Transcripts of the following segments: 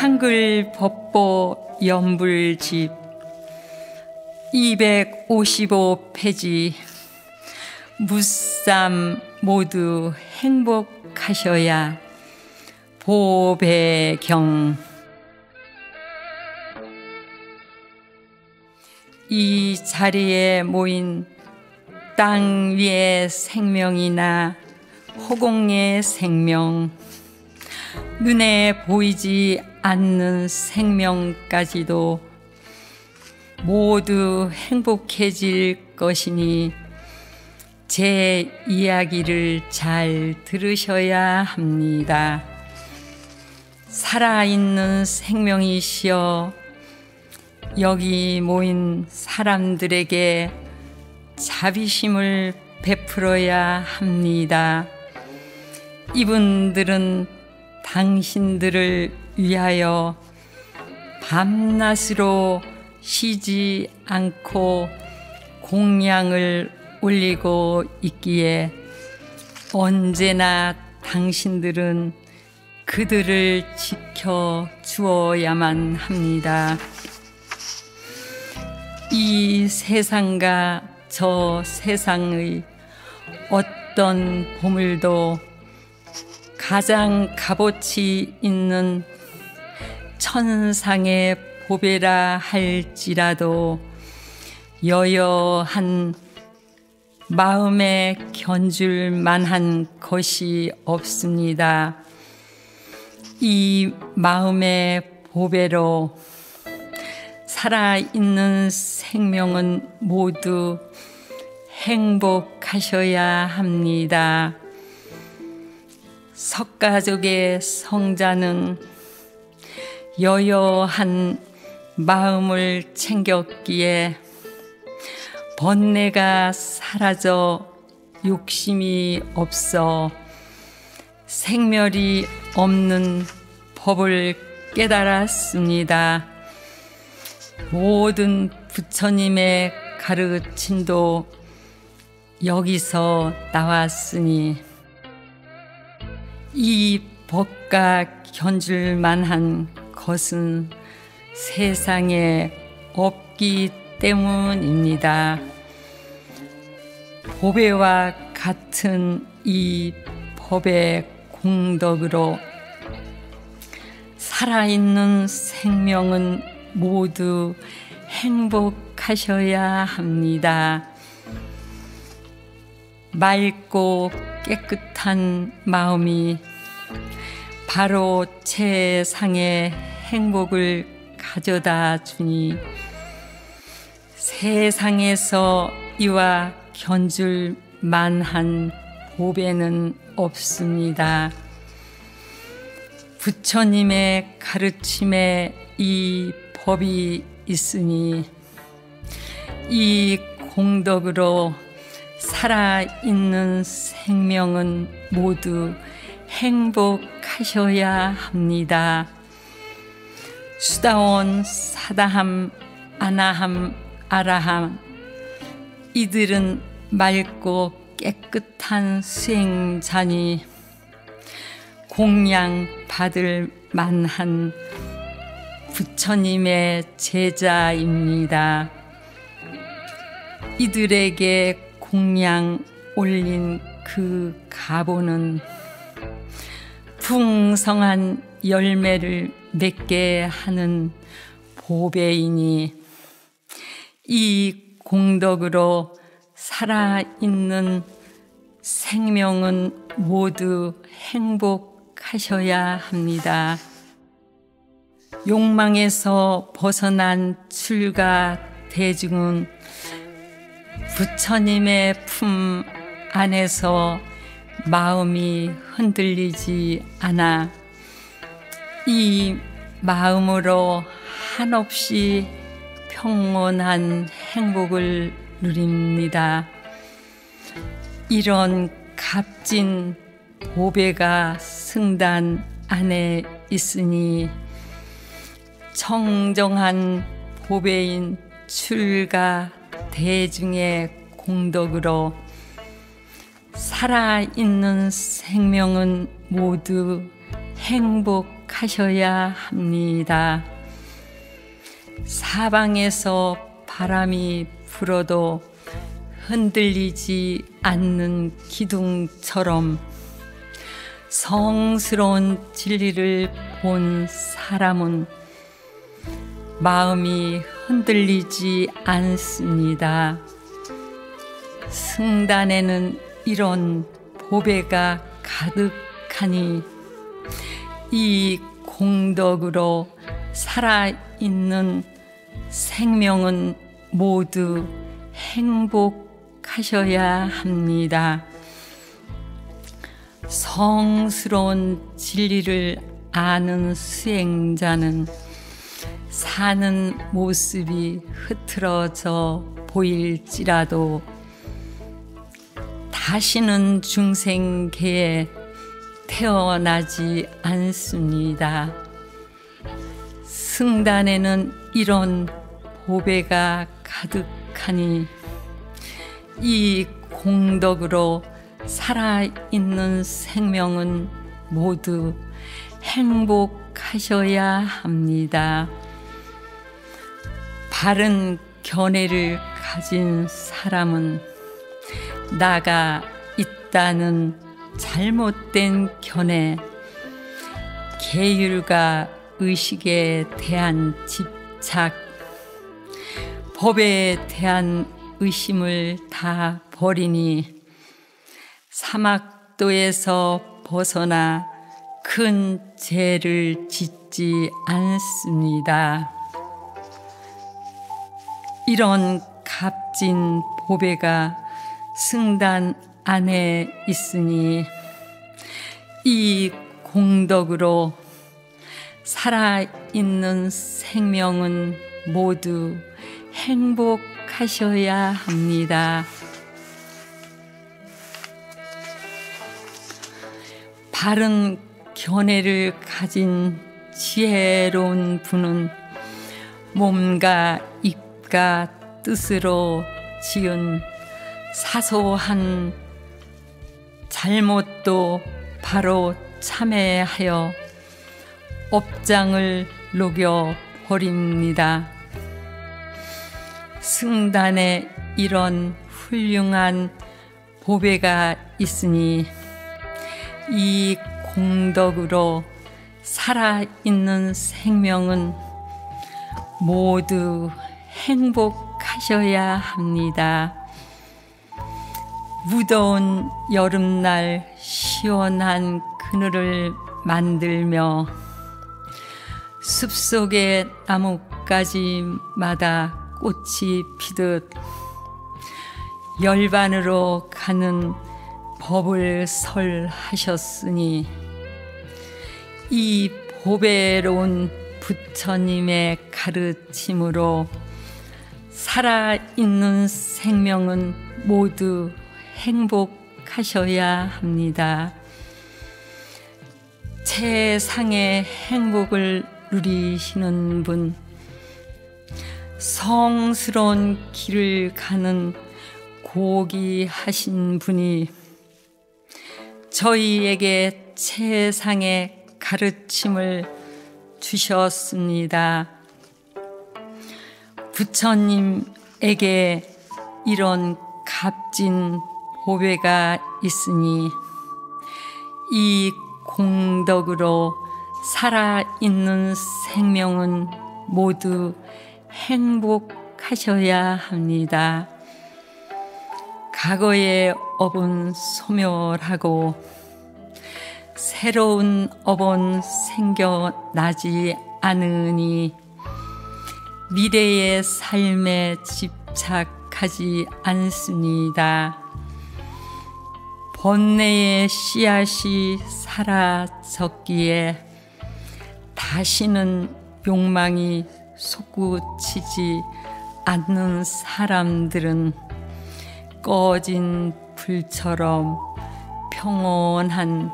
한글 법보 연불집 255페이지 무쌈 모두 행복하셔야 보배경. 이 자리에 모인 땅 위의 생명이나 허공의 생명, 눈에 보이지 않는 생명까지도 모두 행복해질 것이니 제 이야기를 잘 들으셔야 합니다. 살아있는 생명이시여 여기 모인 사람들에게 자비심을 베풀어야 합니다. 이분들은 당신들을 위하여 밤낮으로 쉬지 않고 공양을 올리고 있기에 언제나 당신들은 그들을 지켜 주어야만 합니다. 이 세상과 저 세상의 어떤 보물도 가장 값어치 있는 천상의 보배라 할지라도 여여한 마음에 견줄 만한 것이 없습니다. 이 마음의 보배로 살아있는 생명은 모두 행복하셔야 합니다. 석가족의 성자는 여여한 마음을 챙겼기에 번뇌가 사라져 욕심이 없어 생멸이 없는 법을 깨달았습니다. 모든 부처님의 가르침도 여기서 나왔으니 이 법과 견줄 만한 것은 세상에 없기 때문입니다. 보배와 같은 이 법의 공덕으로 살아있는 생명은 모두 행복하셔야 합니다. 맑고 깨끗한 마음이 바로 최상의 행복을 가져다 주니 세상에서 이와 견줄 만한 보배는 없습니다. 부처님의 가르침에 이 법이 있으니 이 공덕으로 살아있는 생명은 모두 행복하셔야 합니다. 수다원, 사다함, 아나함, 아라함 이들은 맑고 깨끗한 수행자니 공양 받을 만한 부처님의 제자입니다. 이들에게 공양 올린 그 가보는 풍성한 열매를 맺게 하는 보배이니 이 공덕으로 살아있는 생명은 모두 행복하셔야 합니다. 욕망에서 벗어난 출가 대중은 부처님의 품 안에서 마음이 흔들리지 않아 이 마음으로 한없이 평온한 행복을 누립니다. 이런 값진 보배가 승단 안에 있으니 청정한 보배인 출가 대중의 공덕으로 살아있는 생명은 모두 행복하시다. 행복하셔야 합니다. 사방에서 바람이 불어도 흔들리지 않는 기둥처럼 성스러운 진리를 본 사람은 마음이 흔들리지 않습니다. 승단에는 이런 보배가 가득하니 이 공덕으로 살아있는 생명은 모두 행복하셔야 합니다. 성스러운 진리를 아는 수행자는 사는 모습이 흐트러져 보일지라도 다시는 중생계에 태어나지 않습니다. 승단에는 이런 보배가 가득하니 이 공덕으로 살아있는 생명은 모두 행복하셔야 합니다. 바른 견해를 가진 사람은 나가 있다는 잘못된 견해, 계율과 의식에 대한 집착, 법에 대한 의심을 다 버리니 사막도에서 벗어나 큰 죄를 짓지 않습니다. 이런 값진 보배가 승단 안에 있으니 이 공덕으로 살아있는 생명은 모두 행복하셔야 합니다. 바른 견해를 가진 지혜로운 분은 몸과 입과 뜻으로 지은 사소한 잘못도 바로 참회하여 업장을 녹여 버립니다. 승단에 이런 훌륭한 보배가 있으니 이 공덕으로 살아있는 생명은 모두 행복하셔야 합니다. 무더운 여름날 시원한 그늘을 만들며 숲속의 나뭇가지마다 꽃이 피듯 열반으로 가는 법을 설하셨으니 이 보배로운 부처님의 가르침으로 살아있는 생명은 모두 행복하셔야 합니다. 최상의 행복을 누리시는 분, 성스러운 길을 가는 고귀하신 분이 저희에게 최상의 가르침을 주셨습니다. 부처님에게 이런 값진 보배가 있으니 이 공덕으로 살아있는 생명은 모두 행복하셔야 합니다. 과거의 업은 소멸하고 새로운 업은 생겨나지 않으니 미래의 삶에 집착하지 않습니다. 번뇌의 씨앗이 사라졌기에 다시는 욕망이 솟구치지 않는 사람들은 꺼진 불처럼 평온한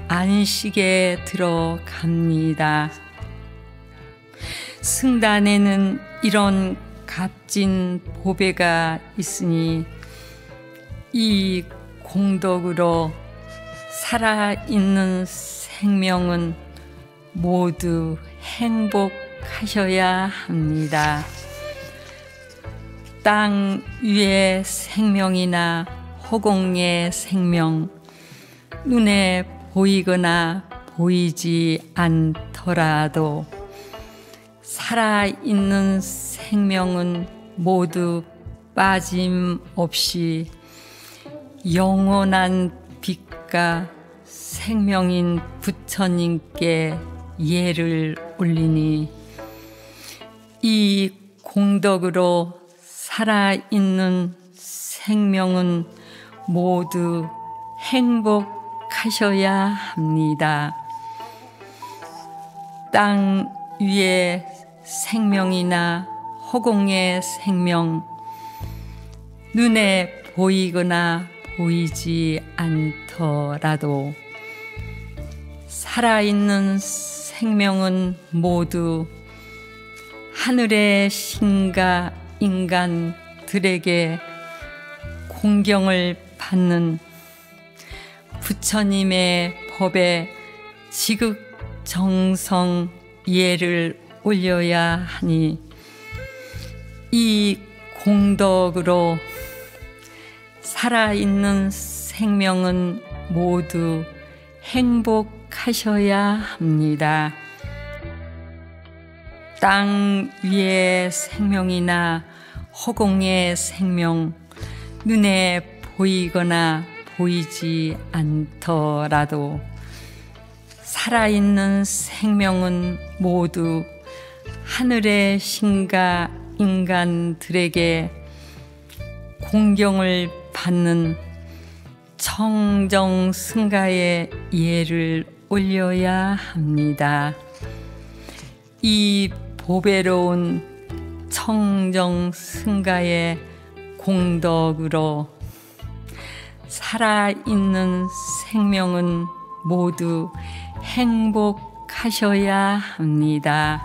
안식에 들어갑니다. 승단에는 이런 값진 보배가 있으니 이 공덕으로 살아있는 생명은 모두 행복하셔야 합니다. 땅 위의 생명이나 허공의 생명, 눈에 보이거나 보이지 않더라도 살아있는 생명은 모두 빠짐없이 영원한 빛과 생명인 부처님께 예를 올리니, 이 공덕으로 살아있는 생명은 모두 행복하셔야 합니다. 땅 위의 생명이나 허공의 생명, 눈에 보이거나 보이지 않더라도 살아있는 생명은 모두 하늘의 신과 인간들에게 공경을 받는 부처님의 법에 지극정성 예를 올려야 하니, 이 공덕으로 살아있는 생명은 모두 행복하셔야 합니다. 땅 위의 생명이나 허공의 생명, 눈에 보이거나 보이지 않더라도 살아있는 생명은 모두 하늘의 신과 인간들에게 공경을 받는 청정승가의 예를 올려야 합니다. 이 보배로운 청정승가의 공덕으로 살아있는 생명은 모두 행복하셔야 합니다.